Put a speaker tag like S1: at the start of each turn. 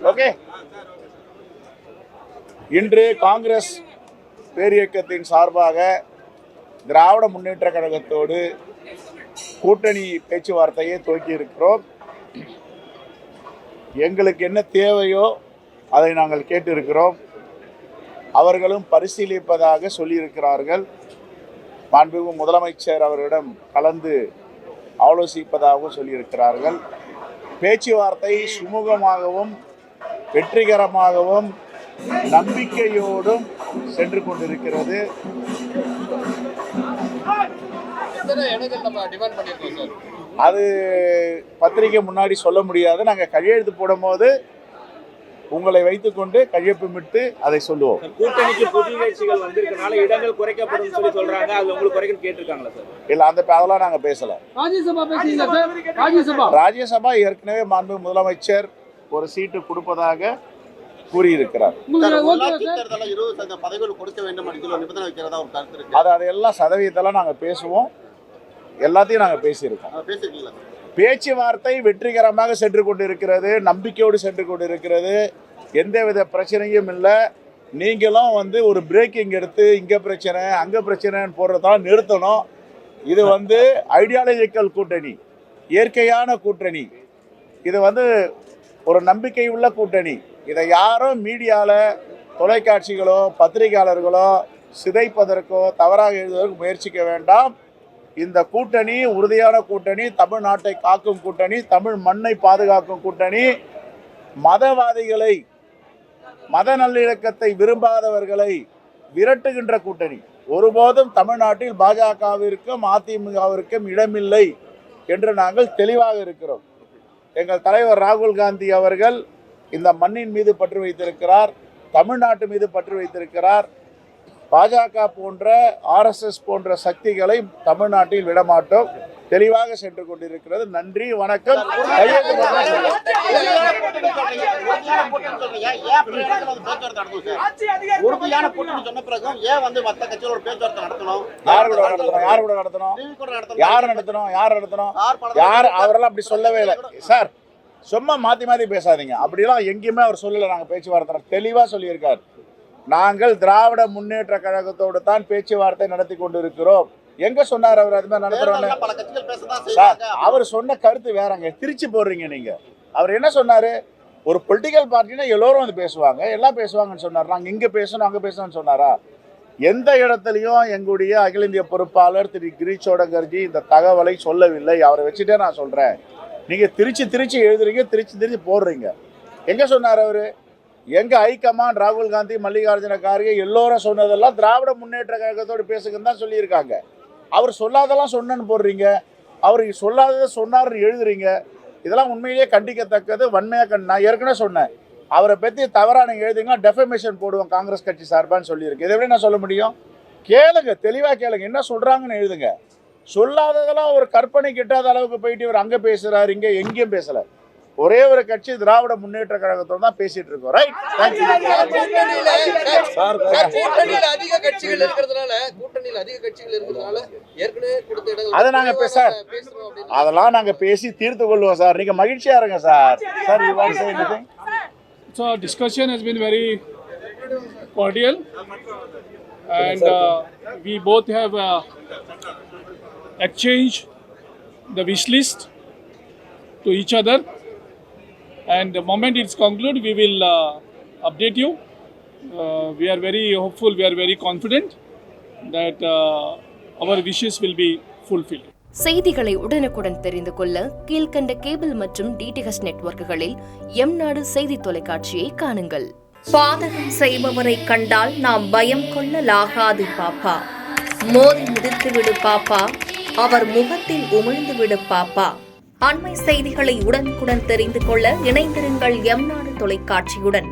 S1: Okay, இன்று காங்கிரஸ் பேரியக்கத்தின் சார்பாக திராவிட முன்னேற்ற கழகத்தோடு கூட்டணி பேச்சுவார்த்தையை துவக்கி இருக்கிறோம். எங்களுக்கு என்ன தேவையோ அதை நாங்கள் கேட்டிருக்கிறோம். அவர்களும் பரிசீலிப்பதாக சொல்லியிருக்கிறார்கள். மாண்புமிகு முதலமைச்சர் அவரிடம் கலந்து ஆலோசிப்பதாகவும் சொல்லியிருக்கிறார்கள். பேச்சுவார்த்தை சுமூகமாகவும் வெற்றிகரமாகவும் நம்பிக்கையோடும் சென்று கொண்டிருக்கிறது. அது பத்திரிகை முன்னாடி சொல்ல முடியாது. நாங்கள் கையெழுத்து போடும்போது உங்களை வைத்துக்கொண்டு கையொப்பமிட்டு அதை சொல்லுவோம்.
S2: கூட்டணிக்கு புதிய கட்சிகள் வந்திருக்கனால இடங்கள் குறைக்கப்படும் சொல்லி சொல்றாங்க. அது உங்களுக்கு குறைக்க கேட்டிருக்காங்களா சார்?
S1: இல்ல, அதெல்லாம் நாங்க பேசல. ராஜ்யசபா ஏற்கனவே மாண்பு முதலமைச்சர் ஒரு சீட்டு கொடுப்பதாக கூறியிருக்கிறார். அதையெல்லாம் சதவீதத்தெல்லாம் நாங்க பேசுவோம். எல்லாத்தையும் நாங்க பேசியிருக்கோம். பேச்சுவார்த்தை வெற்றிகரமாக சென்று கொண்டிருக்கிறது, நம்பிக்கையோடு சென்று கொண்டிருக்கிறது. எந்தவித பிரச்சனையும் இல்லை. நீங்களும் ஒரு பிரேக்கிங் எடுத்து இங்கே பிரச்சனை அங்கே பிரச்சனைன்னு போடுறதால நிறுத்தணும். இது ஐடியாலஜிக்கல் கூட்டணி, இயற்கையான கூட்டணி. இது ஒரு நம்பிக்கை உள்ள கூட்டணி. இதை யாரும் மீடியாவில் தொலைக்காட்சிகளோ பத்திரிகையாளர்களோ சிதைப்பதற்கோ தவறாக எழுதுவதற்கு முயற்சிக்க வேண்டாம். இந்த கூட்டணி உறுதியான கூட்டணி, தமிழ்நாட்டை காக்கும் கூட்டணி, தமிழ் மண்ணை பாதுகாக்கும் கூட்டணி, மதவாதிகளை மத நல்லிணக்கத்தை விரும்பாதவர்களை விரட்டுகின்ற கூட்டணி. ஒருபோதும் தமிழ்நாட்டில் பாஜகவிற்கும் அதிமுகவிற்கும் இடமில்லை என்று நாங்கள் தெளிவாக இருக்கிறோம். எங்கள் தலைவர் ராகுல் காந்தி அவர்கள் இந்த மண்ணின் மீது பற்று வைத்திருக்கிறார், தமிழ்நாட்டு மீது பற்று வைத்திருக்கிறார். பாஜக போன்ற RSS போன்ற சக்திகளை தமிழ்நாட்டில் விடமாட்டோம். தெளிவாக சென்று கொண்டிருக்கிறது. நன்றி, வணக்கம். அவரெல்லாம் அப்படி சொல்லவே இல்லை சார். சும்மா மாத்தி மாத்தி பேசாதீங்க. அப்படிலாம் எங்கேயுமே அவர் சொல்லல. நாங்க பேச்சுவார்த்தை தெளிவா சொல்லியிருக்காரு. நாங்கள் திராவிட முன்னேற்ற கழகத்தோடு தான் பேச்சுவார்த்தை நடத்தி கொண்டிருக்கிறோம். எங்க சொன்னார் அவர்? அது மாதிரி நடத்துறோம் சார். அவர் சொன்ன கருத்து வேறங்க, திருச்சி போடுறீங்க நீங்க. அவர் என்ன சொன்னாரு? ஒரு பொலிட்டிக்கல் பார்ட்டினா எல்லோரும் பேசுவாங்க, எல்லாம் பேசுவாங்கன்னு சொன்னார். நாங்கள் இங்க பேசணும் அங்க பேசணும்னு சொன்னாரா? எந்த இடத்துலையும் எங்களுடைய அகில இந்திய பொறுப்பாளர் திரு கிரீஷ் சோடங்கர்ஜி இந்த தகவலை சொல்லவில்லை. அவரை வச்சுட்டே நான் சொல்றேன். நீங்க திருச்சி எழுதுறீங்க, திருச்சி போடுறீங்க. எங்க சொன்னார் அவரு? எங்க ஹைகமாண்ட் ராகுல் காந்தி, மல்லிகார்ஜுன கார்கே எல்லோரும் சொன்னதெல்லாம் திராவிட முன்னேற்ற கழகத்தோடு பேசுங்கன்னு தான் சொல்லியிருக்காங்க. அவர் சொல்லாதெல்லாம் சொன்னன்னு போடுறீங்க, அவர் சொல்லாததை சொன்னார்னு எழுதுறீங்க. இதெல்லாம் உண்மையிலேயே கண்டிக்கத்தக்கது. வன்மையாக நான் ஏற்கனவே சொன்னேன், அவரை பற்றி தவறாக நீங்கள் எழுதுங்க, டெஃபமேஷன் போடுவோம் காங்கிரஸ் கட்சி சார்பான்னு சொல்லியிருக்கு. இதை விட நான் சொல்ல முடியும்? கேளுங்க, தெளிவாக கேளுங்க, என்ன சொல்கிறாங்கன்னு எழுதுங்க. சொல்லாததெல்லாம் ஒரு கற்பனை கிட்டாத அளவுக்கு போயிட்டு இவர் அங்கே பேசுகிறார், இங்கே எங்கேயும் பேசலை. ஒரே ஒரு கட்சி திராவிட முன்னேற்ற கழகத்தோட தான் பேசிட்டு இருக்கோம். ரைட், அதை நாங்க அதெல்லாம் நாங்க பேசி தீர்த்து கொள்வோம் சார். நீங்க மகிழ்ச்சியா இருங்க sir. Sir, you want to say anything?
S3: So discussion has been very cordial and we both have exchanged the wish list to each other. And the moment it's concluded, we will update you. We are very hopeful, we are very confident that our wishes will be fulfilled.
S4: செய்திகளை உடனுக்குடன் தெரிந்து கொள்ள கீழ்க்கண்ட cable மற்றும் DTH நெட்வொர்க்குகளில் எம்நாடு செய்தி தொலைக்காட்சியை காணுங்கள்.
S5: பாதகம் செய்பவரை கண்டால் நாம் பயம் கொள்ளலாகாது பாப்பா. மோதி மிதித்துவிடு பாப்பா, அவர் முகத்தில் உமிழ்ந்து விடு பாப்பா. அண்மை செய்திகளை உடனுக்குடன் தெரிந்து கொள்ள இணைந்திருங்கள் எம்நாடு தொலைக்காட்சியுடன்.